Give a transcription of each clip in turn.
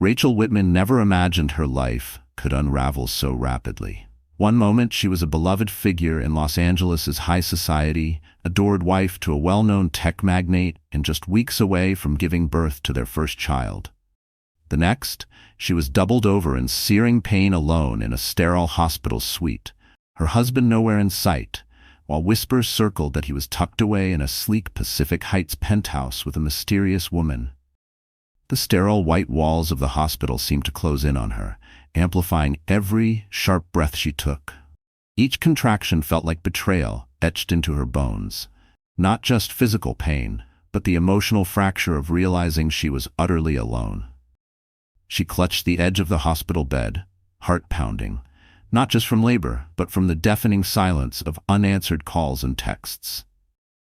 Rachel Whitman never imagined her life could unravel so rapidly. One moment she was a beloved figure in Los Angeles' high society, adored wife to a well-known tech magnate, and just weeks away from giving birth to their first child. The next, she was doubled over in searing pain alone in a sterile hospital suite, her husband nowhere in sight, while whispers circled that he was tucked away in a sleek Pacific Heights penthouse with a mysterious woman. The sterile white walls of the hospital seemed to close in on her, amplifying every sharp breath she took. Each contraction felt like betrayal etched into her bones. Not just physical pain, but the emotional fracture of realizing she was utterly alone. She clutched the edge of the hospital bed, heart pounding, not just from labor, but from the deafening silence of unanswered calls and texts.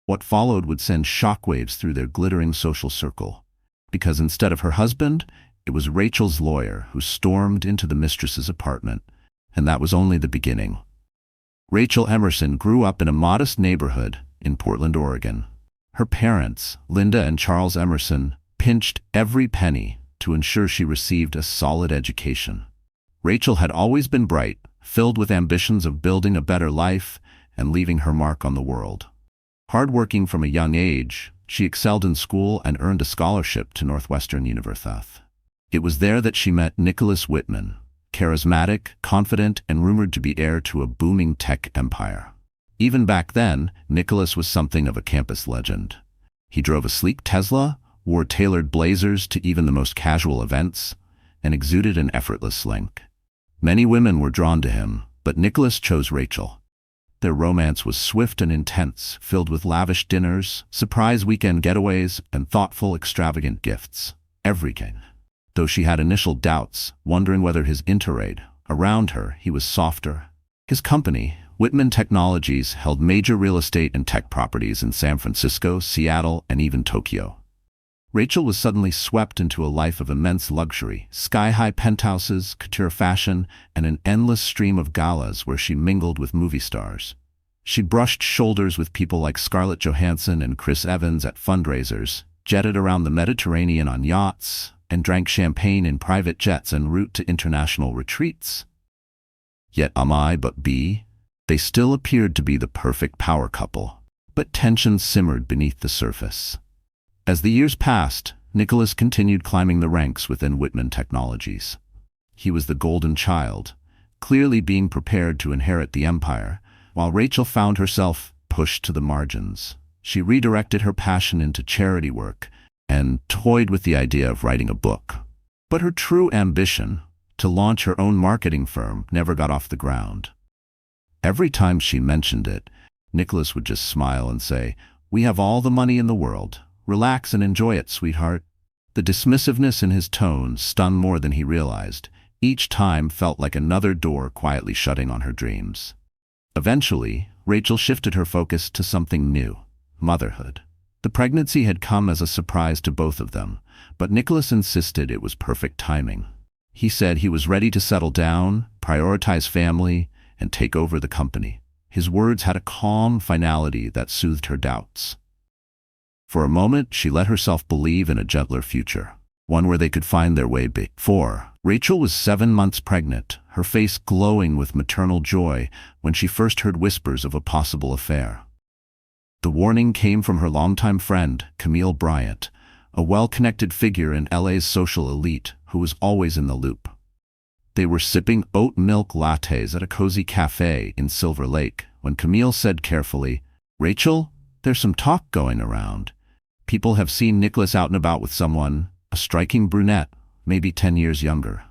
What followed would send shockwaves through their glittering social circle, because instead of her husband, it was Rachel's lawyer who stormed into the mistress's apartment, and that was only the beginning. Rachel Emerson grew up in a modest neighborhood in Portland, Oregon. Her parents, Linda and Charles Emerson, pinched every penny to ensure she received a solid education. Rachel had always been bright, filled with ambitions of building a better life and leaving her mark on the world. Hardworking from a young age, she excelled in school and earned a scholarship to Northwestern University. It was there that she met Nicholas Whitman, charismatic, confident, and rumored to be heir to a booming tech empire. Even back then, Nicholas was something of a campus legend. He drove a sleek Tesla, wore tailored blazers to even the most casual events, and exuded an effortless slink. Many women were drawn to him, but Nicholas chose Rachel. Their romance was swift and intense, filled with lavish dinners, surprise weekend getaways, and thoughtful, extravagant gifts. Everything. Though she had initial doubts, wondering whether his interade, around her, he was softer. His company, Whitman Technologies, held major real estate and tech properties in San Francisco, Seattle, and even Tokyo. Rachel was suddenly swept into a life of immense luxury, sky-high penthouses, couture fashion, and an endless stream of galas where she mingled with movie stars. She brushed shoulders with people like Scarlett Johansson and Chris Evans at fundraisers, jetted around the Mediterranean on yachts, and drank champagne in private jets en route to international retreats. Yet they still appeared to be the perfect power couple, but tension simmered beneath the surface. As the years passed, Nicholas continued climbing the ranks within Whitman Technologies. He was the golden child, clearly being prepared to inherit the empire, while Rachel found herself pushed to the margins. She redirected her passion into charity work and toyed with the idea of writing a book. But her true ambition, to launch her own marketing firm, never got off the ground. Every time she mentioned it, Nicholas would just smile and say, "We have all the money in the world. Relax and enjoy it, sweetheart." The dismissiveness in his tone stung more than he realized. Each time felt like another door quietly shutting on her dreams. Eventually, Rachel shifted her focus to something new: motherhood. The pregnancy had come as a surprise to both of them, but Nicholas insisted it was perfect timing. He said he was ready to settle down, prioritize family, and take over the company. His words had a calm finality that soothed her doubts. For a moment, she let herself believe in a gentler future, one where they could find their way before. Rachel was 7 months pregnant, her face glowing with maternal joy when she first heard whispers of a possible affair. The warning came from her longtime friend, Camille Bryant, a well-connected figure in LA's social elite who was always in the loop. They were sipping oat milk lattes at a cozy cafe in Silver Lake when Camille said carefully, "Rachel, there's some talk going around. People have seen Nicholas out and about with someone, a striking brunette, maybe 10 years younger."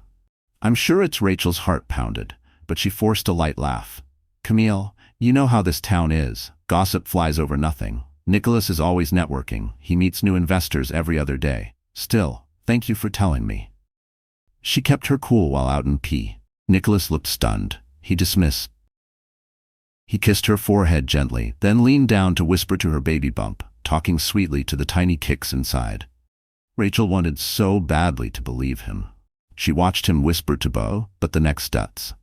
I'm sure it's Rachel's heart pounded, but she forced a light laugh. "Camille, you know how this town is. Gossip flies over nothing. Nicholas is always networking. He meets new investors every other day. Still, thank you for telling me." She kept her cool while out in P. Nicholas looked stunned. He dismissed. He kissed her forehead gently, then leaned down to whisper to her baby bump, talking sweetly to the tiny kicks inside. Rachel wanted so badly to believe him. She watched him whisper to Beau, but the next steps.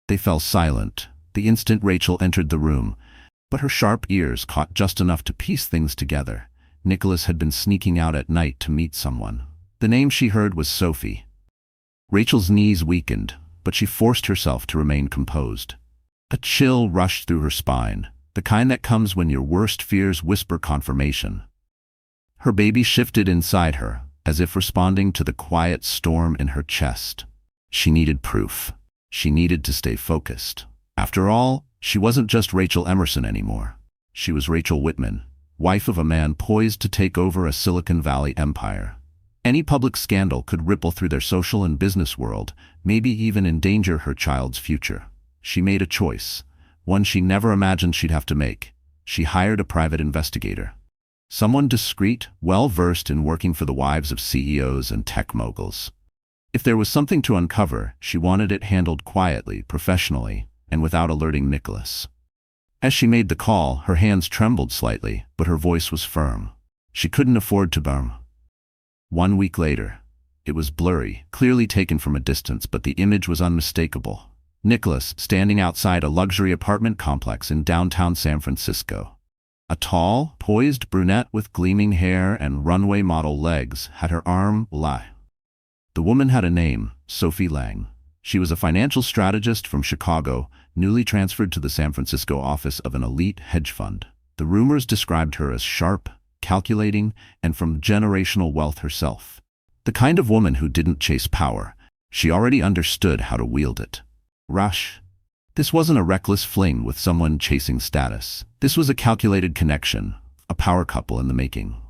They fell silent the instant Rachel entered the room, but her sharp ears caught just enough to piece things together. Nicholas had been sneaking out at night to meet someone. The name she heard was Sophie. Rachel's knees weakened, but she forced herself to remain composed. A chill rushed through her spine, the kind that comes when your worst fears whisper confirmation. Her baby shifted inside her, as if responding to the quiet storm in her chest. She needed proof. She needed to stay focused. After all, she wasn't just Rachel Emerson anymore. She was Rachel Whitman, wife of a man poised to take over a Silicon Valley empire. Any public scandal could ripple through their social and business world, maybe even endanger her child's future. She made a choice, one she never imagined she'd have to make. She hired a private investigator. Someone discreet, well-versed in working for the wives of CEOs and tech moguls. If there was something to uncover, she wanted it handled quietly, professionally, and without alerting Nicholas. As she made the call, her hands trembled slightly, but her voice was firm. She couldn't afford to bum. 1 week later. It was blurry, clearly taken from a distance, but the image was unmistakable. Nicholas, standing outside a luxury apartment complex in downtown San Francisco. A tall, poised brunette with gleaming hair and runway model legs had her arm lie. The woman had a name, Sophie Lang. She was a financial strategist from Chicago, newly transferred to the San Francisco office of an elite hedge fund. The rumors described her as sharp, calculating, and from generational wealth herself. The kind of woman who didn't chase power. She already understood how to wield it. Rush. This wasn't a reckless fling with someone chasing status. This was a calculated connection, a power couple in the making.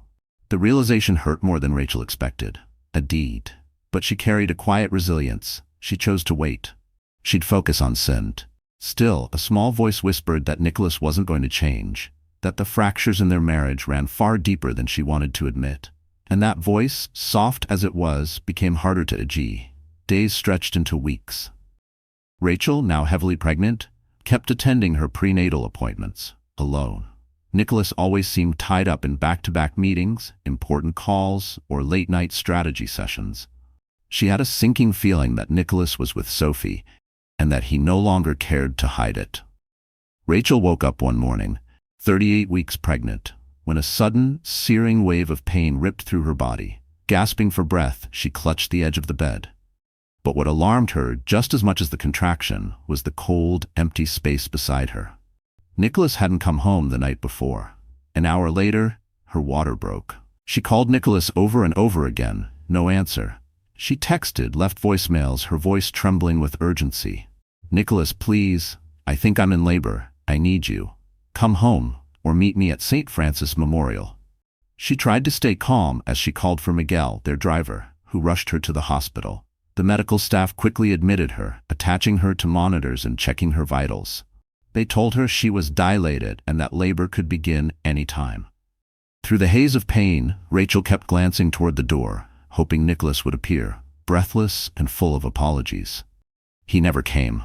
The realization hurt more than Rachel expected. A deed. But she carried a quiet resilience. She chose to wait. She'd focus on Sind. Still, a small voice whispered that Nicholas wasn't going to change, that the fractures in their marriage ran far deeper than she wanted to admit. And that voice, soft as it was, became harder to adjust. Days stretched into weeks. Rachel, now heavily pregnant, kept attending her prenatal appointments, alone. Nicholas always seemed tied up in back-to-back meetings, important calls, or late-night strategy sessions. She had a sinking feeling that Nicholas was with Sophie, and that he no longer cared to hide it. Rachel woke up one morning, 38 weeks pregnant, when a sudden, searing wave of pain ripped through her body. Gasping for breath, she clutched the edge of the bed. But what alarmed her, just as much as the contraction, was the cold, empty space beside her. Nicholas hadn't come home the night before. An hour later, her water broke. She called Nicholas over and over again, no answer. She texted, left voicemails, her voice trembling with urgency. "Nicholas, please, I think I'm in labor. I need you. Come home, or meet me at St. Francis Memorial." She tried to stay calm as she called for Miguel, their driver, who rushed her to the hospital. The medical staff quickly admitted her, attaching her to monitors and checking her vitals. They told her she was dilated and that labor could begin any time. Through the haze of pain, Rachel kept glancing toward the door, hoping Nicholas would appear, breathless and full of apologies. He never came.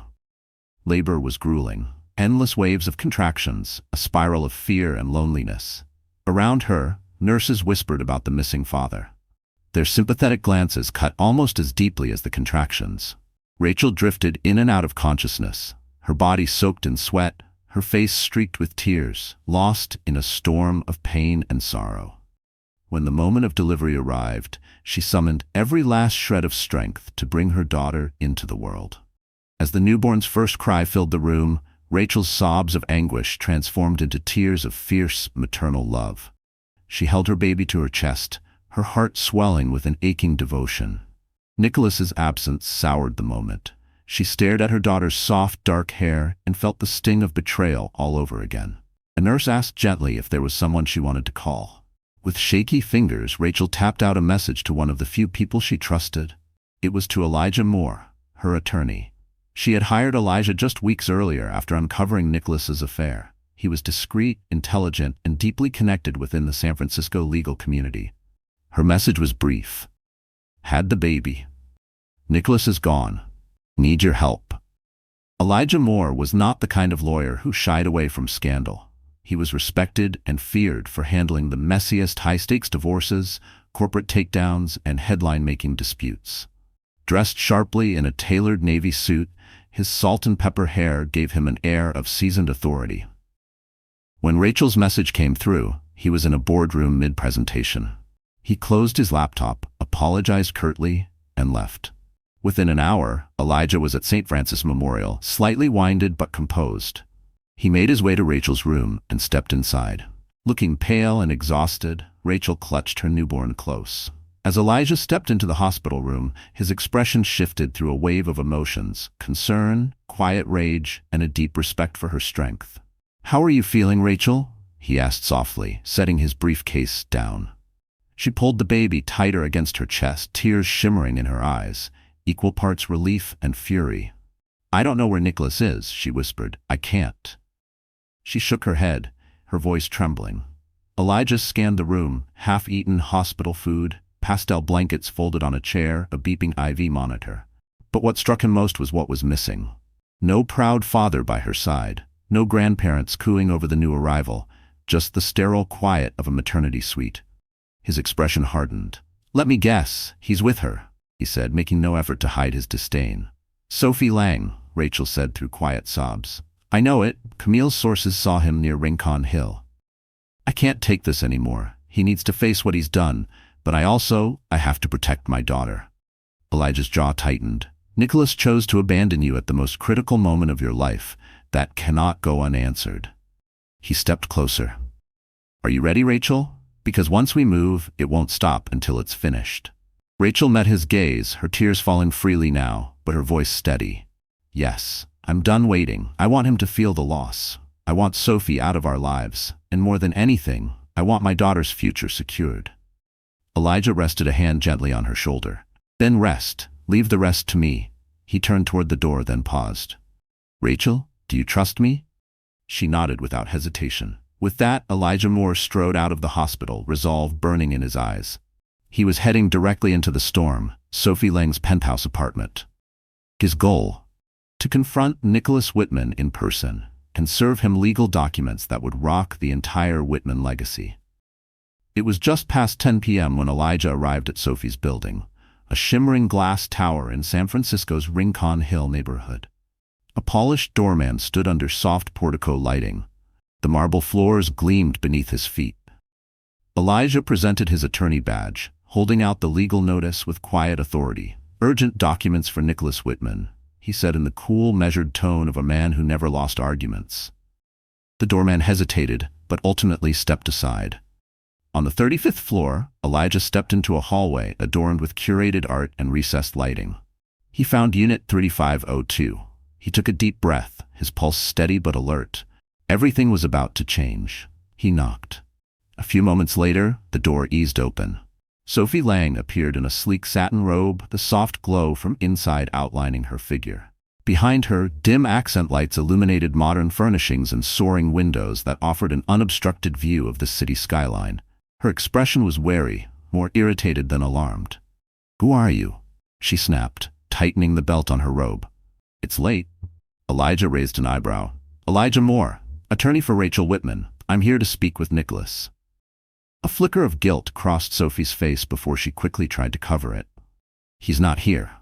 Labor was grueling. Endless waves of contractions, a spiral of fear and loneliness. Around her, nurses whispered about the missing father. Their sympathetic glances cut almost as deeply as the contractions. Rachel drifted in and out of consciousness, her body soaked in sweat, her face streaked with tears, lost in a storm of pain and sorrow. When the moment of delivery arrived, she summoned every last shred of strength to bring her daughter into the world. As the newborn's first cry filled the room, Rachel's sobs of anguish transformed into tears of fierce maternal love. She held her baby to her chest, her heart swelling with an aching devotion. Nicholas's absence soured the moment. She stared at her daughter's soft, dark hair and felt the sting of betrayal all over again. A nurse asked gently if there was someone she wanted to call. With shaky fingers, Rachel tapped out a message to one of the few people she trusted. It was to Elijah Moore, her attorney. She had hired Elijah just weeks earlier after uncovering Nicholas's affair. He was discreet, intelligent, and deeply connected within the San Francisco legal community. Her message was brief. Had the baby. Nicholas is gone. Need your help. Elijah Moore was not the kind of lawyer who shied away from scandal. He was respected and feared for handling the messiest high-stakes divorces, corporate takedowns, and headline-making disputes. Dressed sharply in a tailored navy suit, his salt-and-pepper hair gave him an air of seasoned authority. When Rachel's message came through, he was in a boardroom mid-presentation. He closed his laptop, apologized curtly, and left. Within an hour, Elijah was at St. Francis Memorial, slightly winded but composed. He made his way to Rachel's room and stepped inside. Looking pale and exhausted, Rachel clutched her newborn close. As Elijah stepped into the hospital room, his expression shifted through a wave of emotions: concern, quiet rage, and a deep respect for her strength. "How are you feeling, Rachel?" he asked softly, setting his briefcase down. She pulled the baby tighter against her chest, tears shimmering in her eyes, equal parts relief and fury. "I don't know where Nicholas is," she whispered. "I can't." She shook her head, her voice trembling. Elijah scanned the room: half-eaten hospital food, pastel blankets folded on a chair, a beeping IV monitor. But what struck him most was what was missing. No proud father by her side, no grandparents cooing over the new arrival, just the sterile quiet of a maternity suite. His expression hardened. "Let me guess, he's with her," he said, making no effort to hide his disdain. "Sophie Lang," Rachel said through quiet sobs. "I know it. Camille's sources saw him near Rincon Hill. I can't take this anymore. He needs to face what he's done, but I have to protect my daughter." Elijah's jaw tightened. "Nicholas chose to abandon you at the most critical moment of your life. That cannot go unanswered." He stepped closer. "Are you ready, Rachel? Because once we move, it won't stop until it's finished." Rachel met his gaze, her tears falling freely now, but her voice steady. "Yes, I'm done waiting. I want him to feel the loss. I want Sophie out of our lives, and more than anything, I want my daughter's future secured." Elijah rested a hand gently on her shoulder. "Then rest. Leave the rest to me." He turned toward the door, then paused. "Rachel, do you trust me?" She nodded without hesitation. With that, Elijah Moore strode out of the hospital, resolve burning in his eyes. He was heading directly into the storm, Sophie Lang's penthouse apartment. His goal: to confront Nicholas Whitman in person and serve him legal documents that would rock the entire Whitman legacy. It was just past 10 p.m. when Elijah arrived at Sophie's building, a shimmering glass tower in San Francisco's Rincon Hill neighborhood. A polished doorman stood under soft portico lighting. The marble floors gleamed beneath his feet. Elijah presented his attorney badge, holding out the legal notice with quiet authority. "Urgent documents for Nicholas Whitman," he said in the cool, measured tone of a man who never lost arguments. The doorman hesitated, but ultimately stepped aside. On the 35th floor, Elijah stepped into a hallway adorned with curated art and recessed lighting. He found Unit 3502. He took a deep breath, his pulse steady but alert. Everything was about to change. He knocked. A few moments later, the door eased open. Sophie Lang appeared in a sleek satin robe, the soft glow from inside outlining her figure. Behind her, dim accent lights illuminated modern furnishings and soaring windows that offered an unobstructed view of the city skyline. Her expression was wary, more irritated than alarmed. "Who are you?" she snapped, tightening the belt on her robe. "It's late." Elijah raised an eyebrow. "Elijah Moore, attorney for Rachel Whitman. I'm here to speak with Nicholas." A flicker of guilt crossed Sophie's face before she quickly tried to cover it. "He's not here."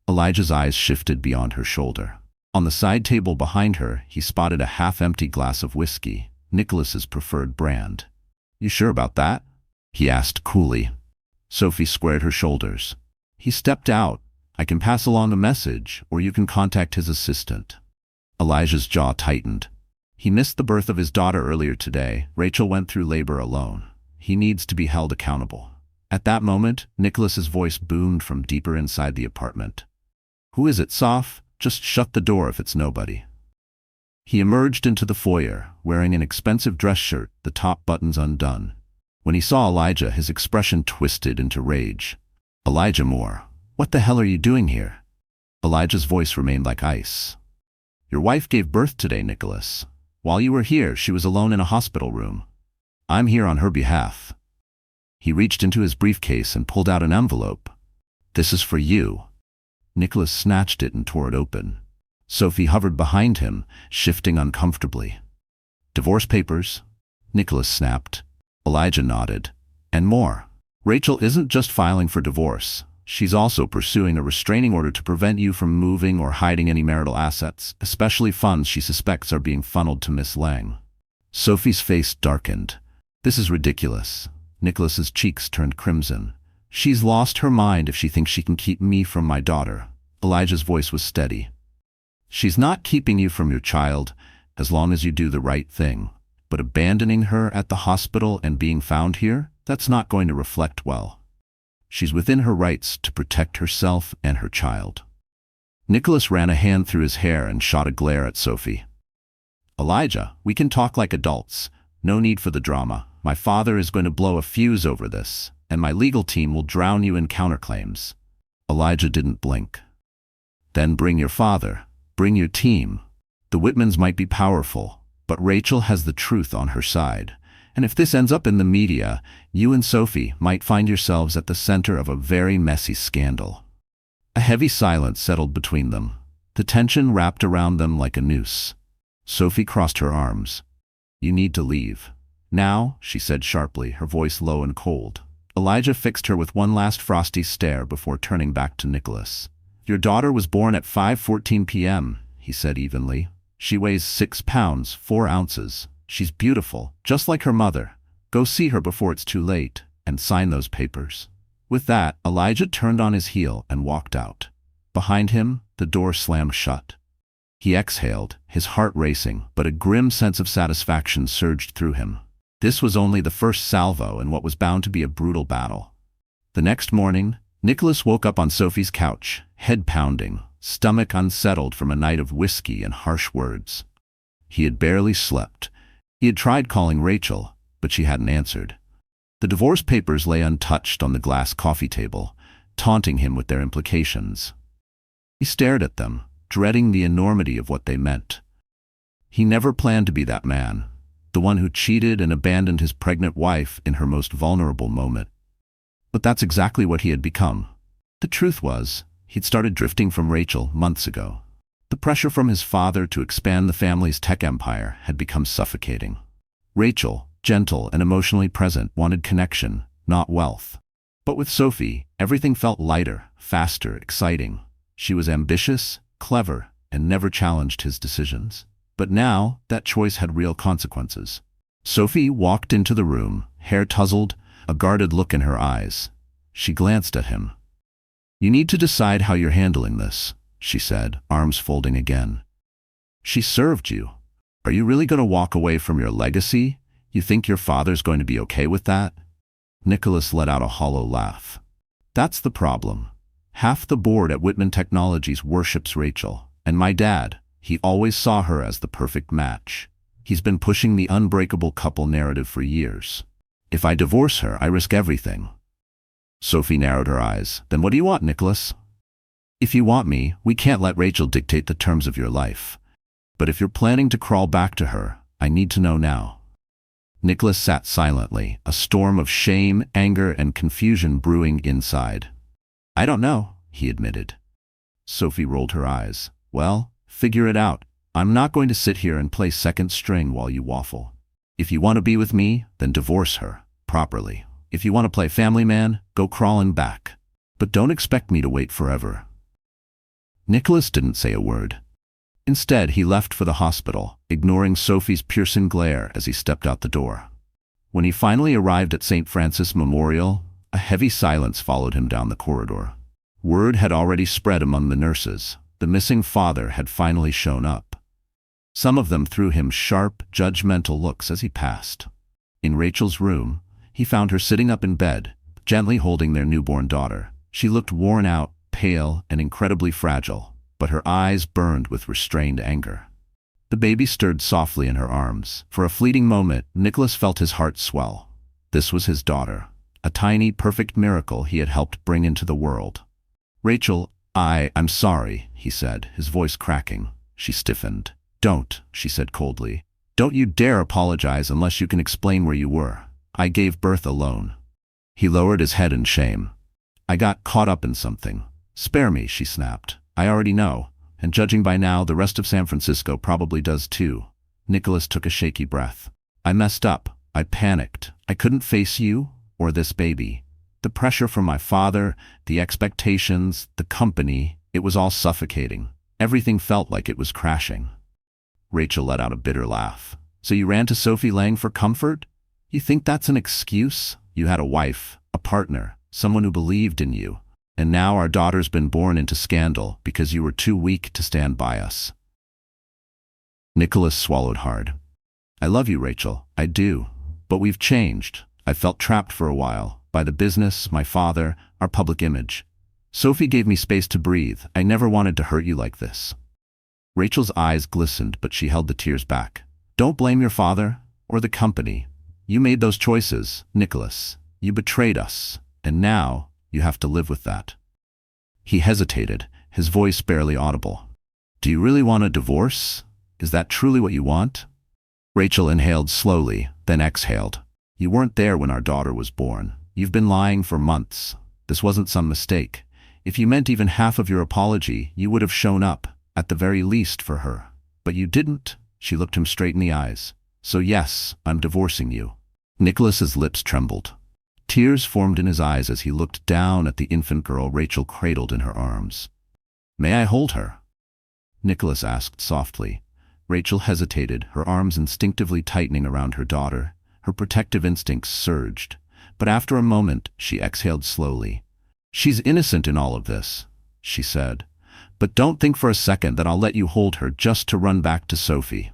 Elijah's eyes shifted beyond her shoulder. On the side table behind her, he spotted a half-empty glass of whiskey, Nicholas's preferred brand. "You sure about that?" he asked coolly. Sophie squared her shoulders. "He stepped out. I can pass along a message, or you can contact his assistant." Elijah's jaw tightened. He missed the birth of his daughter earlier today. Rachel went through labor alone. He needs to be held accountable. At that moment, Nicholas's voice boomed from deeper inside the apartment. "Who is it, Soph? Just shut the door if it's nobody." He emerged into the foyer, wearing an expensive dress shirt, the top buttons undone. When he saw Elijah, his expression twisted into rage. "Elijah Moore, what the hell are you doing here?" Elijah's voice remained like ice. "Your wife gave birth today, Nicholas. While you were here, she was alone in a hospital room. I'm here on her behalf." He reached into his briefcase and pulled out an envelope. "This is for you." Nicholas snatched it and tore it open. Sophie hovered behind him, shifting uncomfortably. "Divorce papers?" Nicholas snapped. Elijah nodded. "And more. Rachel isn't just filing for divorce. She's also pursuing a restraining order to prevent you from moving or hiding any marital assets, especially funds she suspects are being funneled to Miss Lang." Sophie's face darkened. "This is ridiculous." Nicholas's cheeks turned crimson. She's lost her mind if she thinks she can keep me from my daughter. Elijah's voice was steady. She's not keeping you from your child, as long as you do the right thing. But abandoning her at the hospital and being found here, that's not going to reflect well. She's within her rights to protect herself and her child. Nicholas ran a hand through his hair and shot a glare at Sophie. Elijah, we can talk like adults. No need for the drama. My father is going to blow a fuse over this, and my legal team will drown you in counterclaims. Elijah didn't blink. Then bring your father. Bring your team. The Whitmans might be powerful, but Rachel has the truth on her side. And if this ends up in the media, you and Sophie might find yourselves at the center of a very messy scandal. A heavy silence settled between them. The tension wrapped around them like a noose. Sophie crossed her arms. You need to leave. Now, she said sharply, her voice low and cold. Elijah fixed her with one last frosty stare before turning back to Nicholas. Your daughter was born at 5:14 p.m., he said evenly. She weighs 6 pounds, 4 ounces. She's beautiful, just like her mother. Go see her before it's too late, and sign those papers. With that, Elijah turned on his heel and walked out. Behind him, the door slammed shut. He exhaled, his heart racing, but a grim sense of satisfaction surged through him. This was only the first salvo in what was bound to be a brutal battle. The next morning, Nicholas woke up on Sophie's couch, head pounding, stomach unsettled from a night of whiskey and harsh words. He had barely slept. He had tried calling Rachel, but she hadn't answered. The divorce papers lay untouched on the glass coffee table, taunting him with their implications. He stared at them, dreading the enormity of what they meant. He never planned to be that man, the one who cheated and abandoned his pregnant wife in her most vulnerable moment. But that's exactly what he had become. The truth was, he'd started drifting from Rachel months ago. The pressure from his father to expand the family's tech empire had become suffocating. Rachel, gentle and emotionally present, wanted connection, not wealth. But with Sophie, everything felt lighter, faster, exciting. She was ambitious, clever, and never challenged his decisions. But now, that choice had real consequences. Sophie walked into the room, hair tousled, a guarded look in her eyes. She glanced at him. You need to decide how you're handling this, she said, arms folding again. She served you. Are you really going to walk away from your legacy? You think your father's going to be okay with that? Nicholas let out a hollow laugh. That's the problem. Half the board at Whitman Technologies worships Rachel, and my dad, he always saw her as the perfect match. He's been pushing the unbreakable couple narrative for years. If I divorce her, I risk everything. Sophie narrowed her eyes. Then what do you want, Nicholas? If you want me, we can't let Rachel dictate the terms of your life. But if you're planning to crawl back to her, I need to know now. Nicholas sat silently, a storm of shame, anger, and confusion brewing inside. I don't know, he admitted. Sophie rolled her eyes. Well, figure it out. I'm not going to sit here and play second string while you waffle. If you want to be with me, then divorce her, properly. If you want to play family man, go crawling back. But don't expect me to wait forever. Nicholas didn't say a word. Instead, he left for the hospital, ignoring Sophie's piercing glare as he stepped out the door. When he finally arrived at St. Francis Memorial, a heavy silence followed him down the corridor. Word had already spread among the nurses. The missing father had finally shown up. Some of them threw him sharp, judgmental looks as he passed. In Rachel's room, he found her sitting up in bed, gently holding their newborn daughter. She looked worn out, pale, and incredibly fragile, but her eyes burned with restrained anger. The baby stirred softly in her arms. For a fleeting moment, Nicholas felt his heart swell. This was his daughter, a tiny, perfect miracle he had helped bring into the world. Rachel, I'm sorry, he said, his voice cracking. She stiffened. Don't, she said coldly. Don't you dare apologize unless you can explain where you were. I gave birth alone. He lowered his head in shame. I got caught up in something. Spare me, she snapped. I already know, and judging by now, the rest of San Francisco probably does too. Nicholas took a shaky breath. I messed up. I panicked. I couldn't face you or this baby. The pressure from my father, the expectations, the company, it was all suffocating. Everything felt like it was crashing. Rachel let out a bitter laugh. So you ran to Sophie Lang for comfort? You think that's an excuse? You had a wife, a partner, someone who believed in you. And now our daughter's been born into scandal because you were too weak to stand by us." Nicholas swallowed hard. "I love you, Rachel. I do. But we've changed. I felt trapped for a while, by the business, my father, our public image. Sophie gave me space to breathe. I never wanted to hurt you like this." Rachel's eyes glistened, but she held the tears back. "Don't blame your father, or the company. You made those choices, Nicholas. You betrayed us, and now you have to live with that." He hesitated, his voice barely audible. "Do you really want a divorce? Is that truly what you want?" Rachel inhaled slowly, then exhaled. "You weren't there when our daughter was born. You've been lying for months. This wasn't some mistake. If you meant even half of your apology, you would have shown up, at the very least, for her. But you didn't." She looked him straight in the eyes. "So yes, I'm divorcing you." Nicholas's lips trembled. Tears formed in his eyes as he looked down at the infant girl Rachel cradled in her arms. "May I hold her?" Nicholas asked softly. Rachel hesitated, her arms instinctively tightening around her daughter. Her protective instincts surged. But after a moment, she exhaled slowly. "She's innocent in all of this," she said. "But don't think for a second that I'll let you hold her just to run back to Sophie."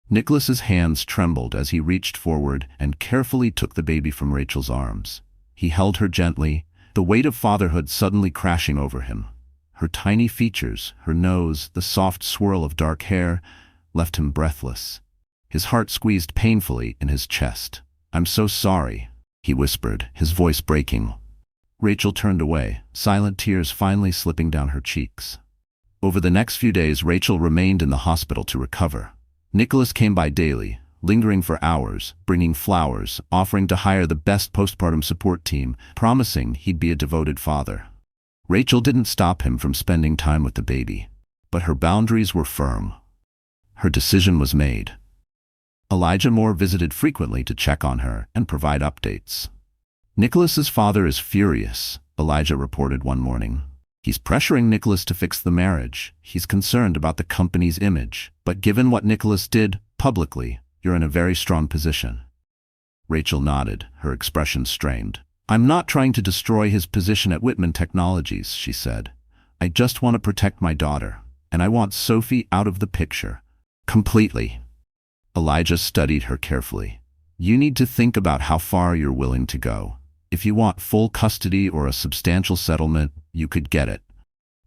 Nicholas's hands trembled as he reached forward and carefully took the baby from Rachel's arms. He held her gently, the weight of fatherhood suddenly crashing over him. Her tiny features, her nose, the soft swirl of dark hair, left him breathless. His heart squeezed painfully in his chest. "I'm so sorry," he whispered, his voice breaking. Rachel turned away, silent tears finally slipping down her cheeks. Over the next few days, Rachel remained in the hospital to recover. Nicholas came by daily, lingering for hours, bringing flowers, offering to hire the best postpartum support team, promising he'd be a devoted father. Rachel didn't stop him from spending time with the baby, but her boundaries were firm. Her decision was made. Elijah Moore visited frequently to check on her and provide updates. "Nicholas's father is furious," Elijah reported one morning. "He's pressuring Nicholas to fix the marriage. He's concerned about the company's image. But given what Nicholas did publicly, you're in a very strong position." Rachel nodded, her expression strained. "I'm not trying to destroy his position at Whitman Technologies," she said. "I just want to protect my daughter, and I want Sophie out of the picture. Completely." Elijah studied her carefully. "You need to think about how far you're willing to go. If you want full custody or a substantial settlement, you could get it.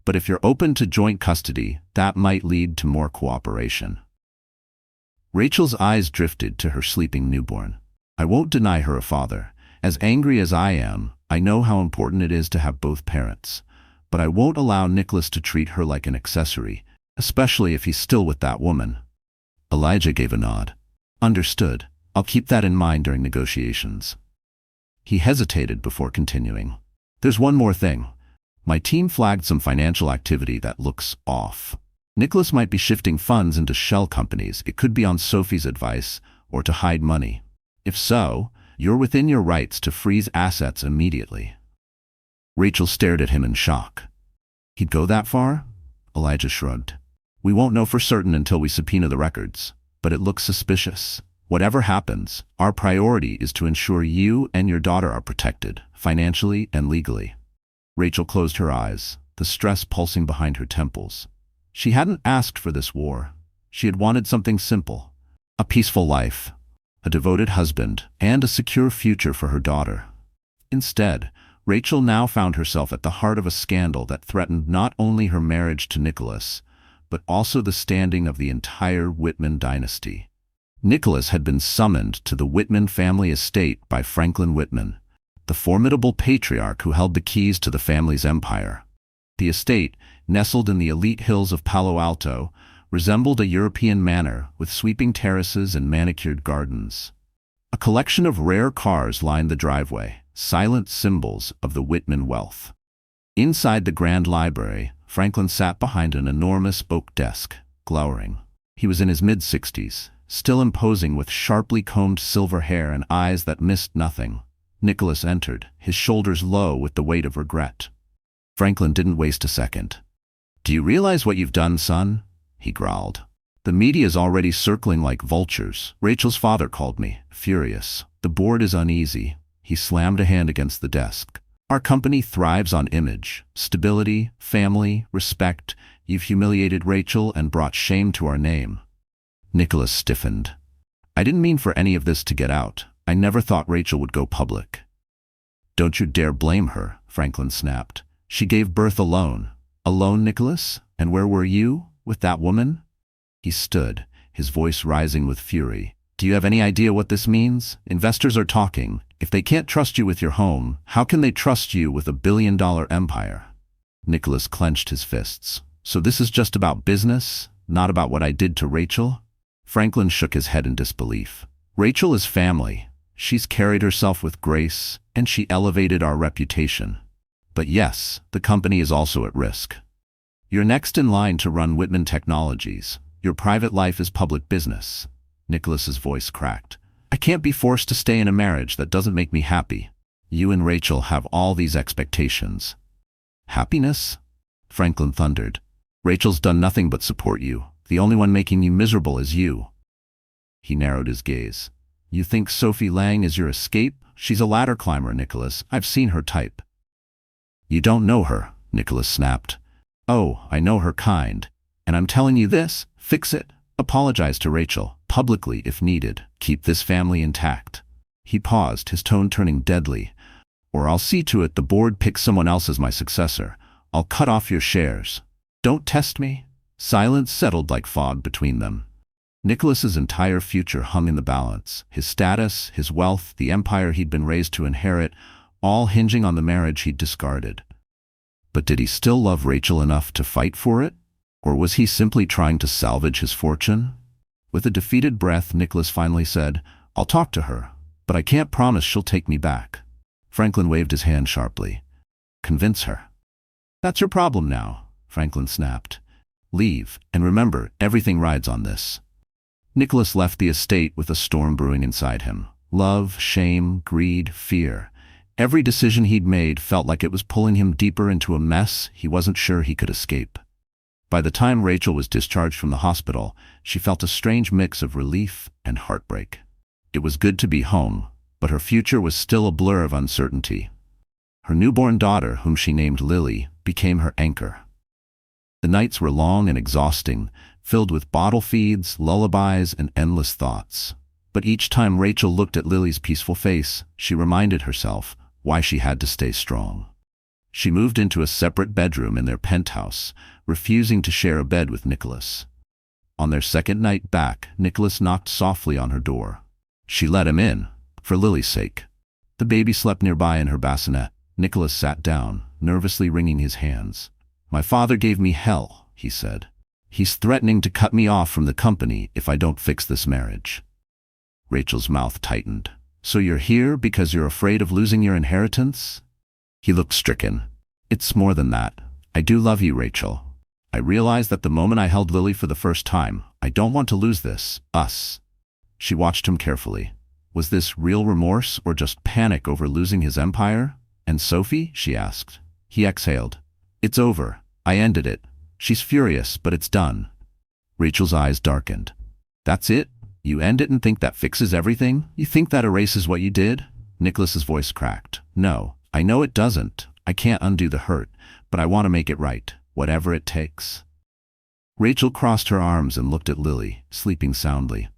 But if you're open to joint custody, that might lead to more cooperation." Rachel's eyes drifted to her sleeping newborn. "I won't deny her a father. As angry as I am, I know how important it is to have both parents. But I won't allow Nicholas to treat her like an accessory, especially if he's still with that woman." Elijah gave a nod. "Understood. I'll keep that in mind during negotiations." He hesitated before continuing. "There's one more thing. My team flagged some financial activity that looks off. Nicholas might be shifting funds into shell companies. It could be on Sophie's advice or to hide money. If so, you're within your rights to freeze assets immediately." Rachel stared at him in shock. "He'd go that far?" Elijah shrugged. "We won't know for certain until we subpoena the records, but it looks suspicious. Whatever happens, our priority is to ensure you and your daughter are protected, financially and legally." Rachel closed her eyes, the stress pulsing behind her temples. She hadn't asked for this war. She had wanted something simple: a peaceful life, a devoted husband, and a secure future for her daughter. Instead, Rachel now found herself at the heart of a scandal that threatened not only her marriage to Nicholas, but also the standing of the entire Whitman dynasty. Nicholas had been summoned to the Whitman family estate by Franklin Whitman, the formidable patriarch who held the keys to the family's empire. The estate, nestled in the elite hills of Palo Alto, resembled a European manor with sweeping terraces and manicured gardens. A collection of rare cars lined the driveway, silent symbols of the Whitman wealth. Inside the grand library, Franklin sat behind an enormous oak desk, glowering. He was in his mid-60s, still imposing with sharply combed silver hair and eyes that missed nothing. Nicholas entered, his shoulders low with the weight of regret. Franklin didn't waste a second. "Do you realize what you've done, son?" he growled. "The media's already circling like vultures. Rachel's father called me, furious. The board is uneasy." He slammed a hand against the desk. Our company thrives on image, stability, family, respect. You've humiliated Rachel and brought shame to our name." Nicholas stiffened. "I didn't mean for any of this to get out. I never thought Rachel would go public." "Don't you dare blame her," Franklin snapped. "She gave birth alone." "Alone, Nicholas? And where were you? With that woman?" He stood, his voice rising with fury. "Do you have any idea what this means? Investors are talking. If they can't trust you with your home, how can they trust you with a billion-dollar empire?" Nicholas clenched his fists. "So this is just about business, not about what I did to Rachel?" Franklin shook his head in disbelief. "Rachel is family. She's carried herself with grace, and she elevated our reputation. But yes, the company is also at risk. You're next in line to run Whitman Technologies. Your private life is public business." Nicholas's voice cracked. "I can't be forced to stay in a marriage that doesn't make me happy. You and Rachel have all these expectations." "Happiness?" Franklin thundered. "Rachel's done nothing but support you. The only one making you miserable is you." He narrowed his gaze. "You think Sophie Lang is your escape? She's a ladder climber, Nicholas. I've seen her type." "You don't know her," Nicholas snapped. "Oh, I know her kind. And I'm telling you this, fix it. Apologize to Rachel, publicly if needed. Keep this family intact." He paused, his tone turning deadly. "Or I'll see to it the board picks someone else as my successor. I'll cut off your shares. Don't test me." Silence settled like fog between them. Nicholas's entire future hung in the balance. His status, his wealth, the empire he'd been raised to inherit, all hinging on the marriage he'd discarded. But did he still love Rachel enough to fight for it? Or was he simply trying to salvage his fortune? With a defeated breath, Nicholas finally said, "I'll talk to her, but I can't promise she'll take me back." Franklin waved his hand sharply. "Convince her." "That's your problem now," Franklin snapped. "Leave, and remember, everything rides on this." Nicholas left the estate with a storm brewing inside him. Love, shame, greed, fear. Every decision he'd made felt like it was pulling him deeper into a mess he wasn't sure he could escape. By the time Rachel was discharged from the hospital, she felt a strange mix of relief and heartbreak. It was good to be home, but her future was still a blur of uncertainty. Her newborn daughter, whom she named Lily, became her anchor. The nights were long and exhausting, filled with bottle feeds, lullabies, and endless thoughts. But each time Rachel looked at Lily's peaceful face, she reminded herself why she had to stay strong. She moved into a separate bedroom in their penthouse, refusing to share a bed with Nicholas. On their second night back, Nicholas knocked softly on her door. She let him in, for Lily's sake. The baby slept nearby in her bassinet. Nicholas sat down, nervously wringing his hands. "My father gave me hell," he said. "He's threatening to cut me off from the company if I don't fix this marriage." Rachel's mouth tightened. "So you're here because you're afraid of losing your inheritance?" He looked stricken. "It's more than that. I do love you, Rachel. I realized that the moment I held Lily for the first time. I don't want to lose this, us." She watched him carefully. Was this real remorse or just panic over losing his empire? "And Sophie?" she asked. He exhaled. "It's over. I ended it. She's furious, but it's done." Rachel's eyes darkened. "That's it? You end it and think that fixes everything? You think that erases what you did?" Nicholas's voice cracked. "No, I know it doesn't. I can't undo the hurt, but I want to make it right, whatever it takes." Rachel crossed her arms and looked at Lily, sleeping soundly.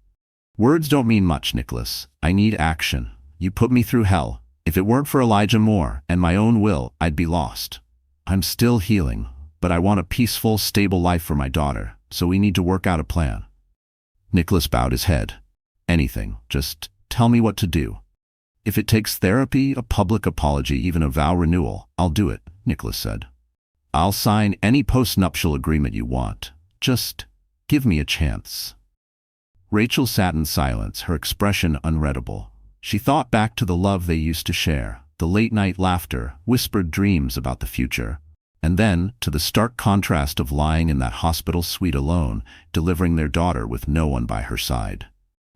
"Words don't mean much, Nicholas. I need action. You put me through hell. If it weren't for Elijah Moore and my own will, I'd be lost. I'm still healing, but I want a peaceful, stable life for my daughter, so we need to work out a plan." Nicholas bowed his head. "Anything. Just tell me what to do. If it takes therapy, a public apology, even a vow renewal, I'll do it," Nicholas said. "I'll sign any post-nuptial agreement you want. Just give me a chance." Rachel sat in silence, her expression unreadable. She thought back to the love they used to share, the late-night laughter, whispered dreams about the future, and then to the stark contrast of lying in that hospital suite alone, delivering their daughter with no one by her side.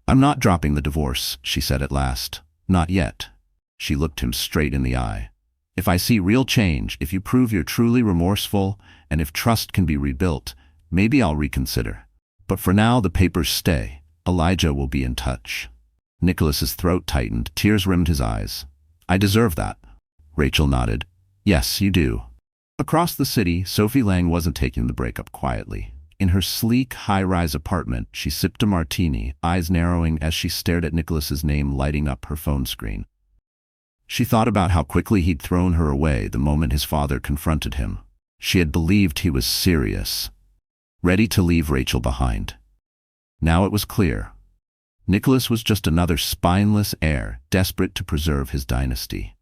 "I'm not dropping the divorce," she said at last. "Not yet." She looked him straight in the eye. "If I see real change, if you prove you're truly remorseful, and if trust can be rebuilt, maybe I'll reconsider. But for now, the papers stay. Elijah will be in touch." Nicholas's throat tightened, tears rimmed his eyes. "I deserve that." Rachel nodded. Yes, you do. Across the city, Sophie Lang wasn't taking the breakup quietly. In her sleek, high-rise apartment, she sipped a martini, eyes narrowing as she stared at Nicholas's name lighting up her phone screen. She thought about how quickly he'd thrown her away the moment his father confronted him. She had believed he was serious, ready to leave Rachel behind. Now it was clear. Nicholas was just another spineless heir, desperate to preserve his dynasty.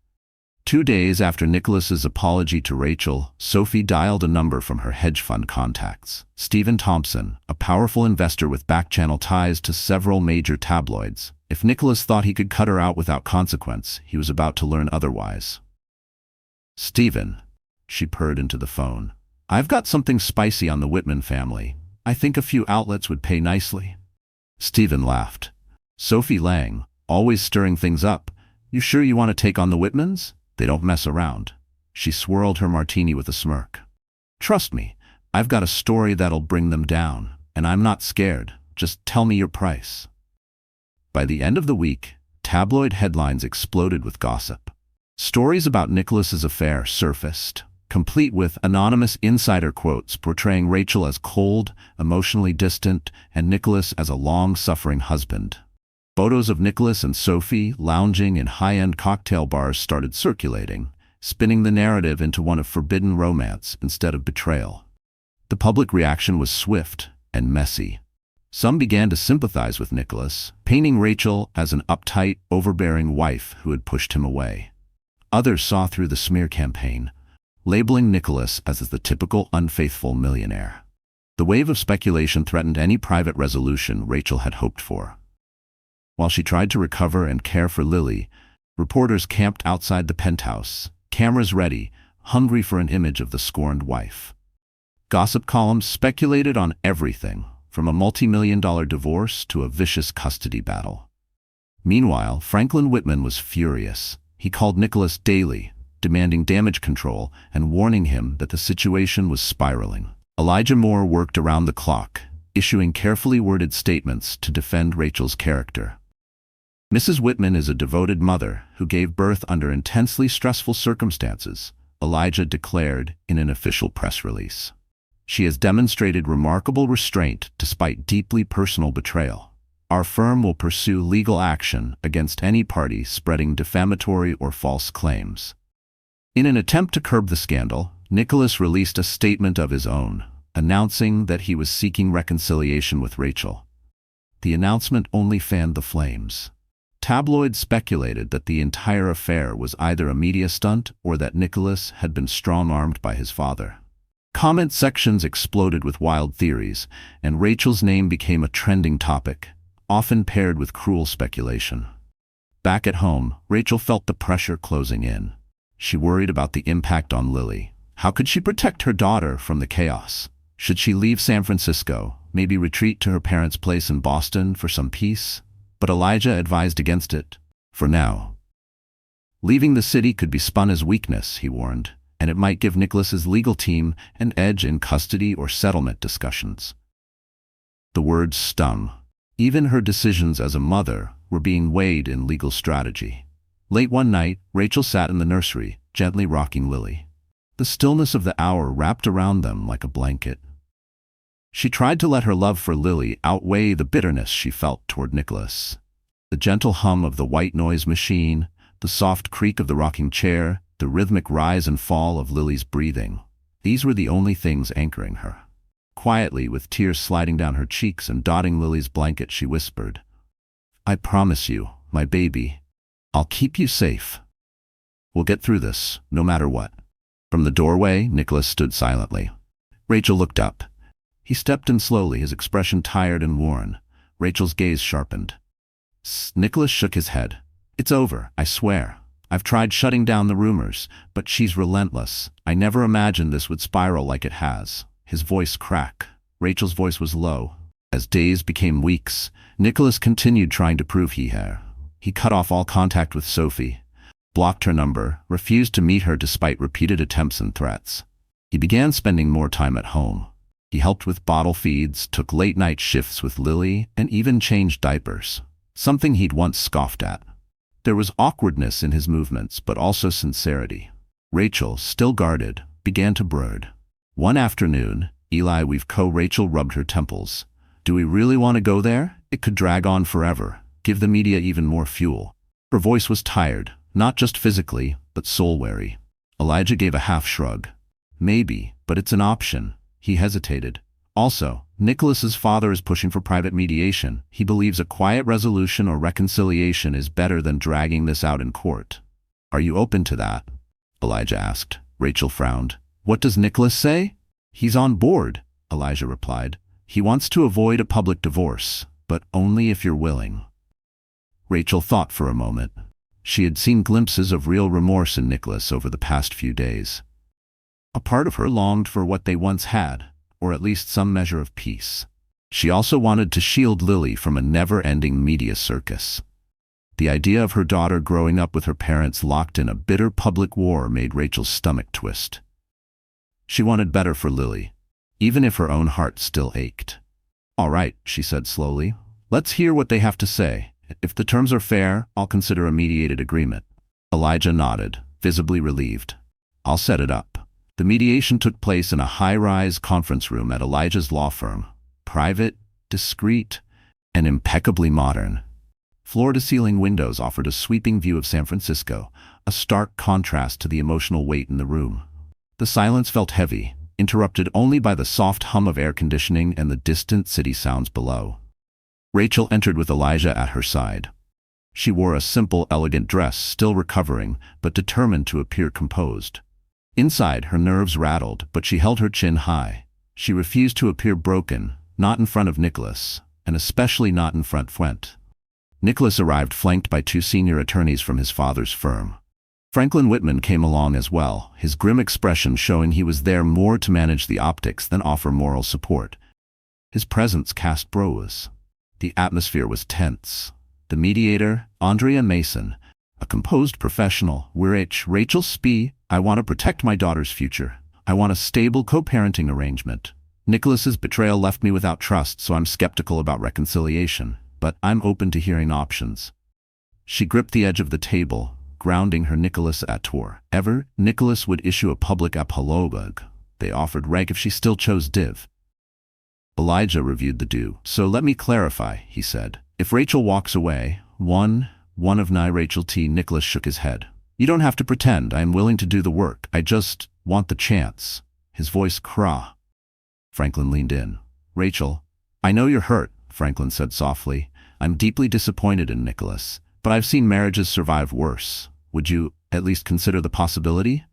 2 days after Nicholas's apology to Rachel, Sophie dialed a number from her hedge fund contacts. Stephen Thompson, a powerful investor with back-channel ties to several major tabloids. If Nicholas thought he could cut her out without consequence, he was about to learn otherwise. Stephen, she purred into the phone. I've got something spicy on the Whitman family. I think a few outlets would pay nicely. Stephen laughed. Sophie Lang, always stirring things up. You sure you want to take on the Whitmans? They don't mess around. She swirled her martini with a smirk. Trust me, I've got a story that'll bring them down, and I'm not scared. Just tell me your price. By the end of the week, tabloid headlines exploded with gossip. Stories about Nicholas's affair surfaced, complete with anonymous insider quotes portraying Rachel as cold, emotionally distant, and Nicholas as a long-suffering husband. Photos of Nicholas and Sophie lounging in high-end cocktail bars started circulating, spinning the narrative into one of forbidden romance instead of betrayal. The public reaction was swift and messy. Some began to sympathize with Nicholas, painting Rachel as an uptight, overbearing wife who had pushed him away. Others saw through the smear campaign, labeling Nicholas as the typical unfaithful millionaire. The wave of speculation threatened any private resolution Rachel had hoped for. While she tried to recover and care for Lily, reporters camped outside the penthouse, cameras ready, hungry for an image of the scorned wife. Gossip columns speculated on everything, from a multi-million-dollar divorce to a vicious custody battle. Meanwhile, Franklin Whitman was furious. He called Nicholas daily, demanding damage control and warning him that the situation was spiraling. Elijah Moore worked around the clock, issuing carefully worded statements to defend Rachel's character. Mrs. Whitman is a devoted mother who gave birth under intensely stressful circumstances, Elijah declared in an official press release. She has demonstrated remarkable restraint despite deeply personal betrayal. Our firm will pursue legal action against any party spreading defamatory or false claims. In an attempt to curb the scandal, Nicholas released a statement of his own, announcing that he was seeking reconciliation with Rachel. The announcement only fanned the flames. Tabloids speculated that the entire affair was either a media stunt or that Nicholas had been strong-armed by his father. Comment sections exploded with wild theories, and Rachel's name became a trending topic, often paired with cruel speculation. Back at home, Rachel felt the pressure closing in. She worried about the impact on Lily. How could she protect her daughter from the chaos? Should she leave San Francisco, maybe retreat to her parents' place in Boston for some peace? But Elijah advised against it, for now. Leaving the city could be spun as weakness, he warned, and it might give Nicholas's legal team an edge in custody or settlement discussions. The words stung. Even her decisions as a mother were being weighed in legal strategy. Late one night, Rachel sat in the nursery, gently rocking Lily. The stillness of the hour wrapped around them like a blanket. She tried to let her love for Lily outweigh the bitterness she felt toward Nicholas. The gentle hum of the white noise machine, the soft creak of the rocking chair, the rhythmic rise and fall of Lily's breathing. These were the only things anchoring her. Quietly, with tears sliding down her cheeks and dotting Lily's blanket, she whispered, "I promise you, my baby, I'll keep you safe. We'll get through this, no matter what." From the doorway, Nicholas stood silently. Rachel looked up. He stepped in slowly, his expression tired and worn. Rachel's gaze sharpened. Nicholas shook his head. "It's over, I swear. I've tried shutting down the rumors, but she's relentless. I never imagined this would spiral like it has." His voice cracked. Rachel's voice was low. As days became weeks, Nicholas continued trying to prove he had. He cut off all contact with Sophie, blocked her number, refused to meet her despite repeated attempts and threats. He began spending more time at home. He helped with bottle feeds, took late-night shifts with Lily, and even changed diapers, something he'd once scoffed at. There was awkwardness in his movements, but also sincerity. Rachel, still guarded, began to brood. One afternoon, Rachel rubbed her temples. Do we really want to go there? It could drag on forever, give the media even more fuel. Her voice was tired, not just physically, but soul-weary. Elijah gave a half shrug. Maybe, but it's an option. He hesitated. Also, Nicholas's father is pushing for private mediation. He believes a quiet resolution or reconciliation is better than dragging this out in court. Are you open to that? Elijah asked. Rachel frowned. What does Nicholas say? He's on board, Elijah replied. He wants to avoid a public divorce, but only if you're willing. Rachel thought for a moment. She had seen glimpses of real remorse in Nicholas over the past few days. A part of her longed for what they once had, or at least some measure of peace. She also wanted to shield Lily from a never-ending media circus. The idea of her daughter growing up with her parents locked in a bitter public war made Rachel's stomach twist. She wanted better for Lily, even if her own heart still ached. All right, she said slowly. Let's hear what they have to say. If the terms are fair, I'll consider a mediated agreement. Elijah nodded, visibly relieved. I'll set it up. The mediation took place in a high-rise conference room at Elijah's law firm. Private, discreet, and impeccably modern. Floor-to-ceiling windows offered a sweeping view of San Francisco, a stark contrast to the emotional weight in the room. The silence felt heavy, interrupted only by the soft hum of air conditioning and the distant city sounds below. Rachel entered with Elijah at her side. She wore a simple, elegant dress, still recovering, but determined to appear composed. Inside, her nerves rattled, but she held her chin high. She refused to appear broken, not in front of Nicholas, and especially not in front of Fwent. Nicholas arrived flanked by two senior attorneys from his father's firm. Franklin Whitman came along as well, his grim expression showing he was there more to manage the optics than offer moral support. His presence cast brows. The atmosphere was tense. The mediator, Andrea Mason, a composed professional, Rachel Spee, I want to protect my daughter's future. I want a stable co-parenting arrangement. Nicholas's betrayal left me without trust, so I'm skeptical about reconciliation, but I'm open to hearing options. She gripped the edge of the table, grounding her Nicholas at Tor. Nicholas would issue a public apologue. They offered reg if she still chose div. Elijah reviewed the do. So let me clarify, he said. If Rachel walks away, one of Rachel T. Nicholas shook his head. You don't have to pretend. I am willing to do the work. I just want the chance. His voice craw. Franklin leaned in. Rachel, I know you're hurt, Franklin said softly. I'm deeply disappointed in Nicholas, but I've seen marriages survive worse. Would you at least consider the possibility?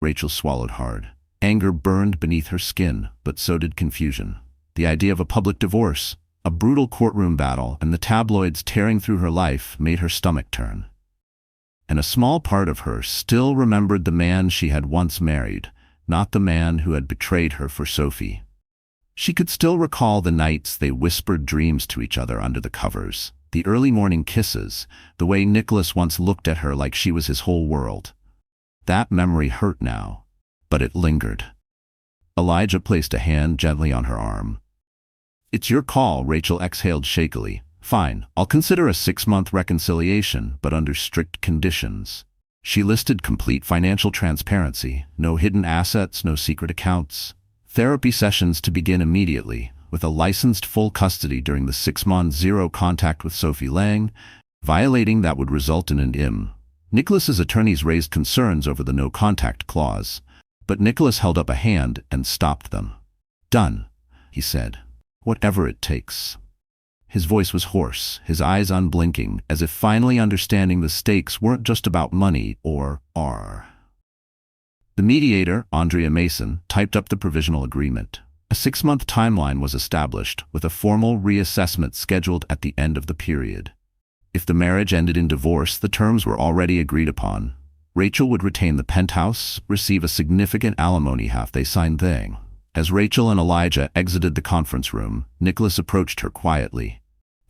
Rachel swallowed hard. Anger burned beneath her skin, but so did confusion. The idea of a public divorce, a brutal courtroom battle, and the tabloids tearing through her life made her stomach turn. And a small part of her still remembered the man she had once married, not the man who had betrayed her for Sophie. She could still recall the nights they whispered dreams to each other under the covers, the early morning kisses, the way Nicholas once looked at her like she was his whole world. That memory hurt now, but it lingered. Elijah placed a hand gently on her arm. It's your call, Rachel exhaled shakily. Fine, I'll consider a 6-month reconciliation, but under strict conditions. She listed complete financial transparency, no hidden assets, no secret accounts. Therapy sessions to begin immediately, with a licensed full custody during the 6-month zero contact with Sophie Lang. Violating that would result in an IM. Nicholas's attorneys raised concerns over the no contact clause, but Nicholas held up a hand and stopped them. Done, he said. Whatever it takes. His voice was hoarse, his eyes unblinking, as if finally understanding the stakes weren't just about money or are. The mediator, Andrea Mason, typed up the provisional agreement. A 6-month timeline was established, with a formal reassessment scheduled at the end of the period. If the marriage ended in divorce, the terms were already agreed upon. Rachel would retain the penthouse, receive a significant alimony half they signed thing. As Rachel and Elijah exited the conference room, Nicholas approached her quietly.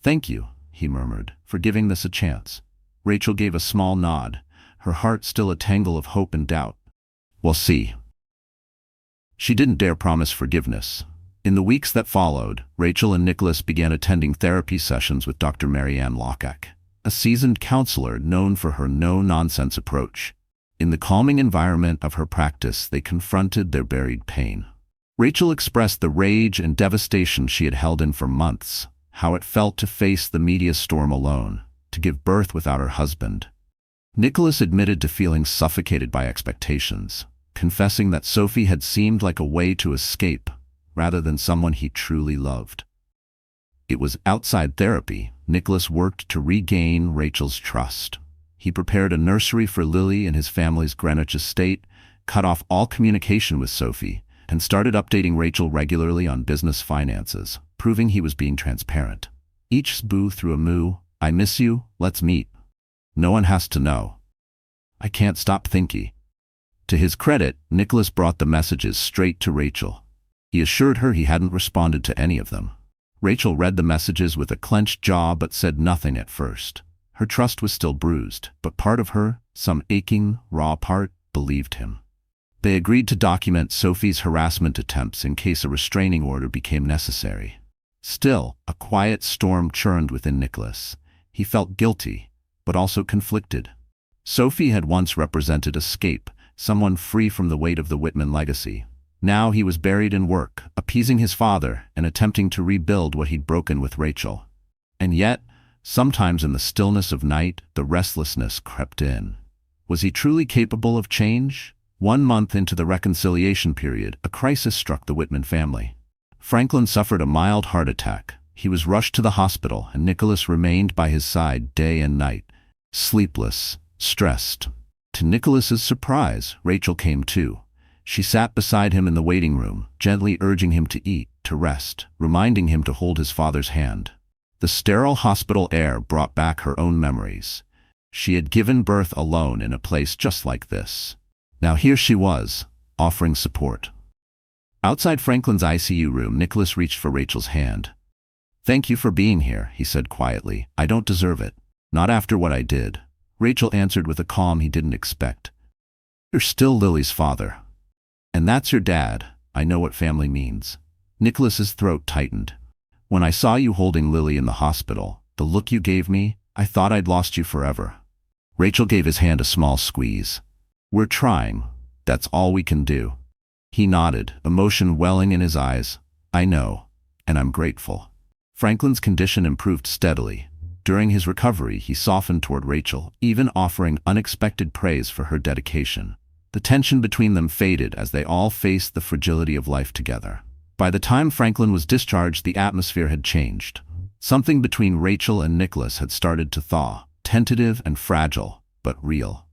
Thank you, he murmured, for giving this a chance. Rachel gave a small nod, her heart still a tangle of hope and doubt. We'll see. She didn't dare promise forgiveness. In the weeks that followed, Rachel and Nicholas began attending therapy sessions with Dr. Marianne Lockack. a seasoned counselor known for her no-nonsense approach. In the calming environment of her practice, they confronted their buried pain. Rachel expressed the rage and devastation she had held in for months, how it felt to face the media storm alone, to give birth without her husband. Nicholas admitted to feeling suffocated by expectations, confessing that Sophie had seemed like a way to escape, rather than someone he truly loved. It was outside therapy Nicholas worked to regain Rachel's trust. He prepared a nursery for Lily in his family's Greenwich estate, cut off all communication with Sophie, and started updating Rachel regularly on business finances, proving he was being transparent. Each boo through a moo, "I miss you, let's meet. No one has to know. I can't stop thinking." To his credit, Nicholas brought the messages straight to Rachel. He assured her he hadn't responded to any of them. Rachel read the messages with a clenched jaw but said nothing at first. Her trust was still bruised, but part of her, some aching, raw part, believed him. They agreed to document Sophie's harassment attempts in case a restraining order became necessary. Still, a quiet storm churned within Nicholas. He felt guilty, but also conflicted. Sophie had once represented escape, someone free from the weight of the Whitman legacy. Now he was buried in work, appeasing his father and attempting to rebuild what he'd broken with Rachel. And yet, sometimes in the stillness of night, the restlessness crept in. Was he truly capable of change? 1 month into the reconciliation period, a crisis struck the Whitman family. Franklin suffered a mild heart attack. He was rushed to the hospital, and Nicholas remained by his side day and night, sleepless, stressed. To Nicholas's surprise, Rachel came too. She sat beside him in the waiting room, gently urging him to eat, to rest, reminding him to hold his father's hand. The sterile hospital air brought back her own memories. She had given birth alone in a place just like this. Now here she was, offering support. Outside Franklin's ICU room, Nicholas reached for Rachel's hand. "Thank you for being here," he said quietly. "I don't deserve it. Not after what I did." Rachel answered with a calm he didn't expect. "You're still Lily's father. And that's your dad. I know what family means." Nicholas's throat tightened. "When I saw you holding Lily in the hospital, the look you gave me, I thought I'd lost you forever." Rachel gave his hand a small squeeze. "We're trying. That's all we can do." He nodded, emotion welling in his eyes. "I know, and I'm grateful." Franklin's condition improved steadily. During his recovery, he softened toward Rachel, even offering unexpected praise for her dedication. The tension between them faded as they all faced the fragility of life together. By the time Franklin was discharged, the atmosphere had changed. Something between Rachel and Nicholas had started to thaw, tentative and fragile, but real.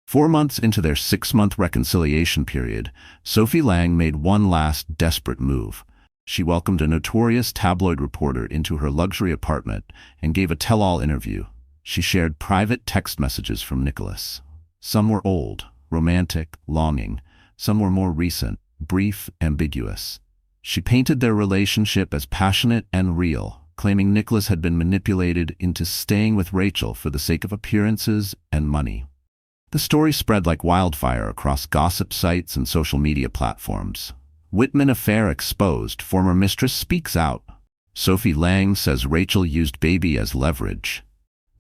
4 months into their 6-month reconciliation period, Sophie Lang made one last desperate move. She welcomed a notorious tabloid reporter into her luxury apartment and gave a tell-all interview. She shared private text messages from Nicholas. Some were old, romantic, longing. Some were more recent, brief, ambiguous. She painted their relationship as passionate and real, claiming Nicholas had been manipulated into staying with Rachel for the sake of appearances and money. The story spread like wildfire across gossip sites and social media platforms. Whitman affair exposed, former mistress speaks out. Sophie Lang says Rachel used baby as leverage.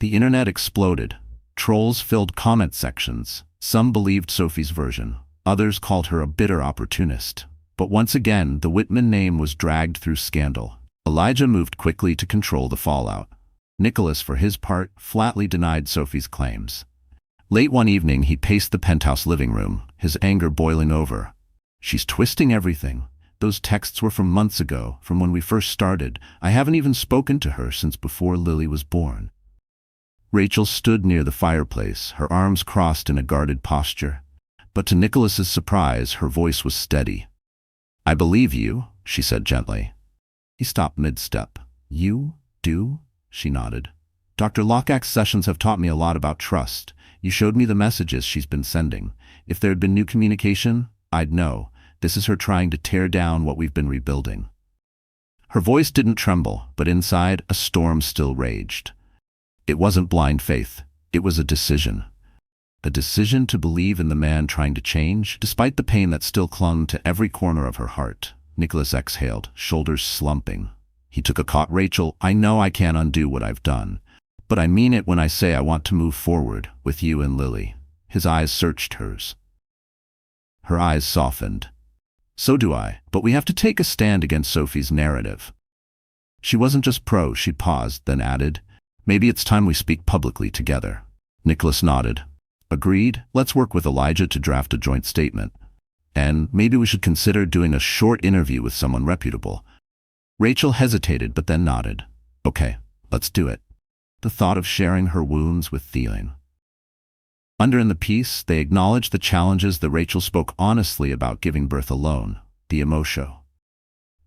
The internet exploded. Trolls filled comment sections. Some believed Sophie's version. Others called her a bitter opportunist. But once again, the Whitman name was dragged through scandal. Elijah moved quickly to control the fallout. Nicholas, for his part, flatly denied Sophie's claims. Late one evening, he paced the penthouse living room, his anger boiling over. "She's twisting everything. Those texts were from months ago, from when we first started. I haven't even spoken to her since before Lily was born." Rachel stood near the fireplace, her arms crossed in a guarded posture. But to Nicholas's surprise, her voice was steady. "I believe you," she said gently. He stopped mid-step. "You do?" she nodded. "Dr. Lockac's sessions have taught me a lot about trust. You showed me the messages she's been sending. If there had been new communication, I'd know. This is her trying to tear down what we've been rebuilding." Her voice didn't tremble, but inside, a storm still raged. It wasn't blind faith. It was a decision. A decision to believe in the man trying to change, despite the pain that still clung to every corner of her heart. Nicholas exhaled, shoulders slumping. He took a caught Rachel. "I know I can't undo what I've done, But I mean it when I say I want to move forward with you and Lily. His eyes searched hers. Her eyes softened. So do I, but we have to take a stand against Sophie's narrative. She wasn't just she paused, then added, maybe it's time we speak publicly together. Nicholas nodded. Agreed, let's work with Elijah to draft a joint statement. And maybe we should consider doing a short interview with someone reputable. Rachel hesitated but then nodded. Okay, let's do it. The thought of sharing her wounds with Theon. Under in the piece, they acknowledged the challenges that Rachel spoke honestly about giving birth alone, the emotion.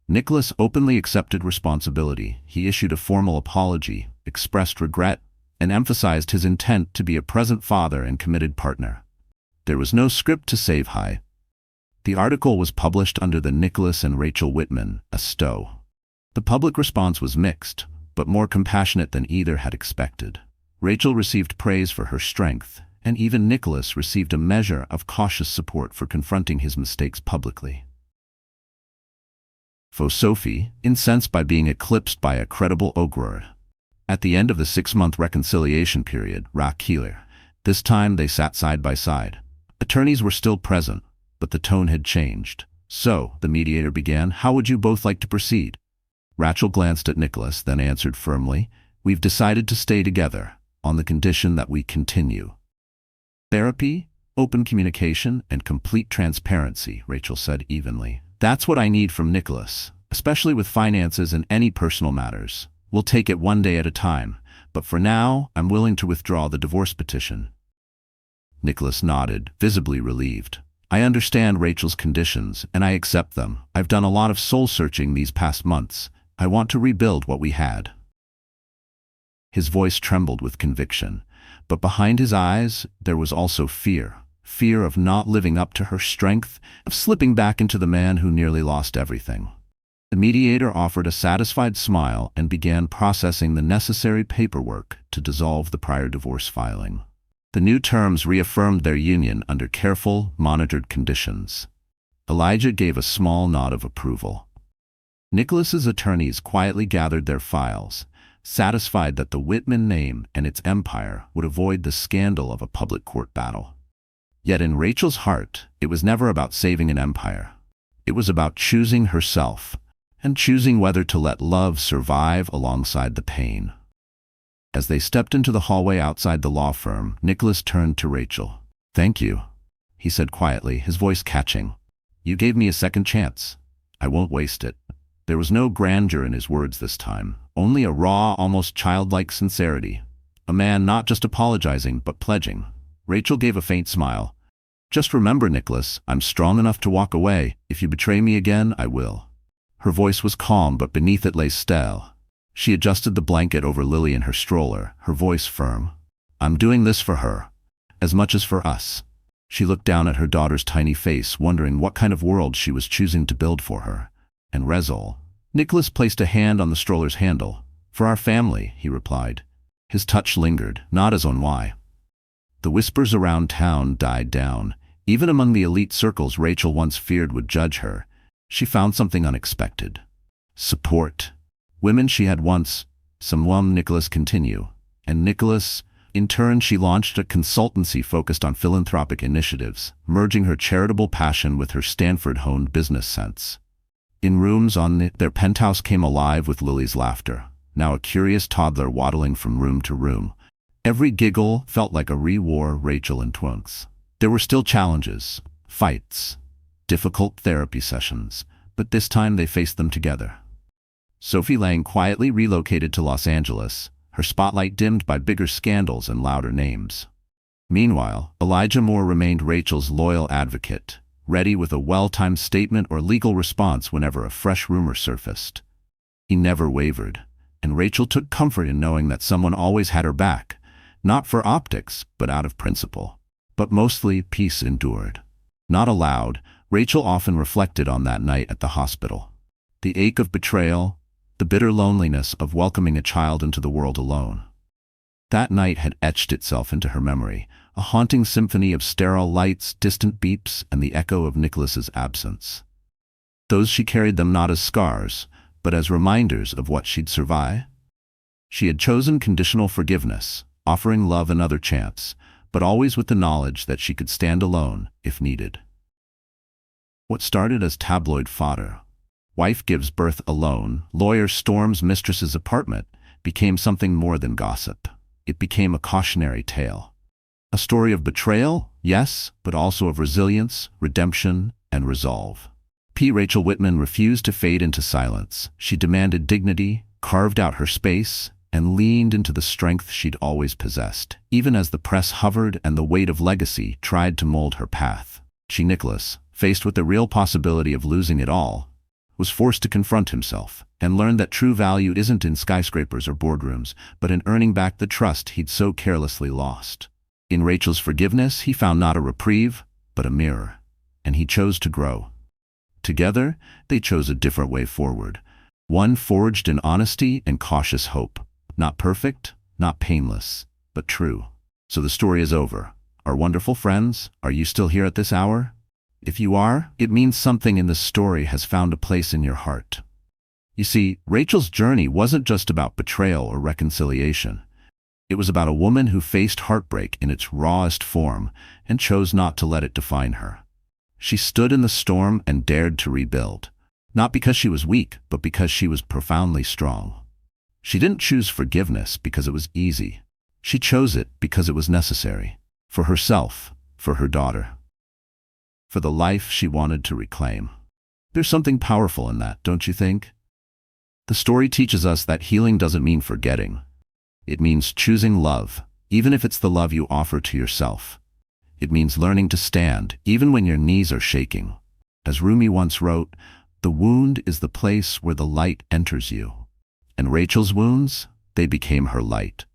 Nicholas openly accepted responsibility. He issued a formal apology, expressed regret, and emphasized his intent to be a present father and committed partner. There was no script to save high. The article was published under the Nicholas and Rachel Whitman, a STO. The public response was mixed, but more compassionate than either had expected. Rachel received praise for her strength, and even Nicholas received a measure of cautious support for confronting his mistakes publicly. For Sophie, incensed by being eclipsed by a credible ogre. At the end of the 6-month reconciliation period, this time they sat side by side. Attorneys were still present, but the tone had changed. So, the mediator began, how would you both like to proceed? Rachel glanced at Nicholas, then answered firmly, we've decided to stay together, on the condition that we continue. Therapy, open communication, and complete transparency, Rachel said evenly. That's what I need from Nicholas, especially with finances and any personal matters. We'll take it one day at a time, but for now, I'm willing to withdraw the divorce petition. Nicholas nodded, visibly relieved. I understand Rachel's conditions, and I accept them. I've done a lot of soul-searching these past months. I want to rebuild what we had. His voice trembled with conviction, but behind his eyes, there was also fear. Fear of not living up to her strength, of slipping back into the man who nearly lost everything. The mediator offered a satisfied smile and began processing the necessary paperwork to dissolve the prior divorce filing. The new terms reaffirmed their union under careful, monitored conditions. Elijah gave a small nod of approval. Nicholas's attorneys quietly gathered their files, satisfied that the Whitman name and its empire would avoid the scandal of a public court battle. Yet in Rachel's heart, it was never about saving an empire. It was about choosing herself, and choosing whether to let love survive alongside the pain. As they stepped into the hallway outside the law firm, Nicholas turned to Rachel. Thank you, he said quietly, his voice catching. You gave me a second chance. I won't waste it. There was no grandeur in his words this time, only a raw, almost childlike sincerity. A man not just apologizing, but pledging. Rachel gave a faint smile. Just remember, Nicholas, I'm strong enough to walk away. If you betray me again, I will. Her voice was calm, but beneath it lay steel. She adjusted the blanket over Lily in her stroller, her voice firm. I'm doing this for her, as much as for us. She looked down at her daughter's tiny face, wondering what kind of world she was choosing to build for her. And Rezol. Nicholas placed a hand on the stroller's handle. For our family, he replied. His touch lingered, not as on why. The whispers around town died down. Even among the elite circles Rachel once feared would judge her, she found something unexpected. Support. Women she had once, someone Nicholas continue. And Nicholas, in turn she launched a consultancy focused on philanthropic initiatives, merging her charitable passion with her Stanford-honed business sense. In rooms on their penthouse came alive with Lily's laughter, now a curious toddler waddling from room to room. Every giggle felt like a re-war Rachel and Twunks. There were still challenges, fights, difficult therapy sessions, but this time they faced them together. Sophie Lang quietly relocated to Los Angeles, her spotlight dimmed by bigger scandals and louder names. Meanwhile, Elijah Moore remained Rachel's loyal advocate, ready with a well-timed statement or legal response whenever a fresh rumor surfaced. He never wavered, and Rachel took comfort in knowing that someone always had her back, not for optics, but out of principle. But mostly, peace endured. Not aloud, Rachel often reflected on that night at the hospital. The ache of betrayal, the bitter loneliness of welcoming a child into the world alone. That night had etched itself into her memory, a haunting symphony of sterile lights, distant beeps, and the echo of Nicholas's absence. Those she carried them not as scars, but as reminders of what she'd survived. She had chosen conditional forgiveness, offering love another chance, but always with the knowledge that she could stand alone if needed. What started as tabloid fodder, wife gives birth alone, lawyer storms mistress's apartment, became something more than gossip. It became a cautionary tale. A story of betrayal, yes, but also of resilience, redemption, and resolve. Rachel Whitman refused to fade into silence. She demanded dignity, carved out her space, and leaned into the strength she'd always possessed, even as the press hovered and the weight of legacy tried to mold her path. Nicholas, faced with the real possibility of losing it all, was forced to confront himself and learn that true value isn't in skyscrapers or boardrooms, but in earning back the trust he'd so carelessly lost. In Rachel's forgiveness, he found not a reprieve, but a mirror, and he chose to grow. Together, they chose a different way forward, one forged in honesty and cautious hope. Not perfect, not painless, but true. So the story is over. Our wonderful friends, are you still here at this hour? If you are, it means something in this story has found a place in your heart. You see, Rachel's journey wasn't just about betrayal or reconciliation. It was about a woman who faced heartbreak in its rawest form and chose not to let it define her. She stood in the storm and dared to rebuild, not because she was weak, but because she was profoundly strong. She didn't choose forgiveness because it was easy. She chose it because it was necessary. For herself, for her daughter, for the life she wanted to reclaim. There's something powerful in that, don't you think? The story teaches us that healing doesn't mean forgetting. It means choosing love, even if it's the love you offer to yourself. It means learning to stand, even when your knees are shaking. As Rumi once wrote, "The wound is the place where the light enters you." And Rachel's wounds, they became her light.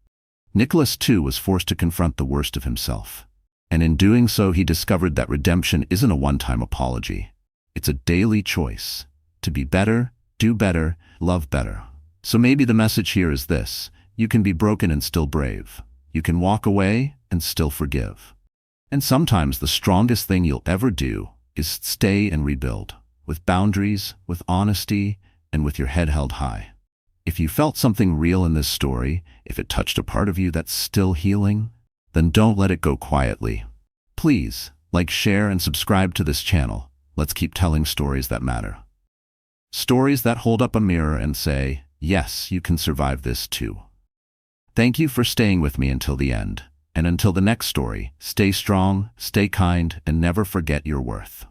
Nicholas, too, was forced to confront the worst of himself. And in doing so, he discovered that redemption isn't a one-time apology. It's a daily choice. To be better, do better, love better. So maybe the message here is this: you can be broken and still brave. You can walk away and still forgive. And sometimes the strongest thing you'll ever do is stay and rebuild, with boundaries, with honesty, and with your head held high. If you felt something real in this story, if it touched a part of you that's still healing, then don't let it go quietly. Please, like, share, and subscribe to this channel. Let's keep telling stories that matter. Stories that hold up a mirror and say, yes, you can survive this too. Thank you for staying with me until the end. And until the next story, stay strong, stay kind, and never forget your worth.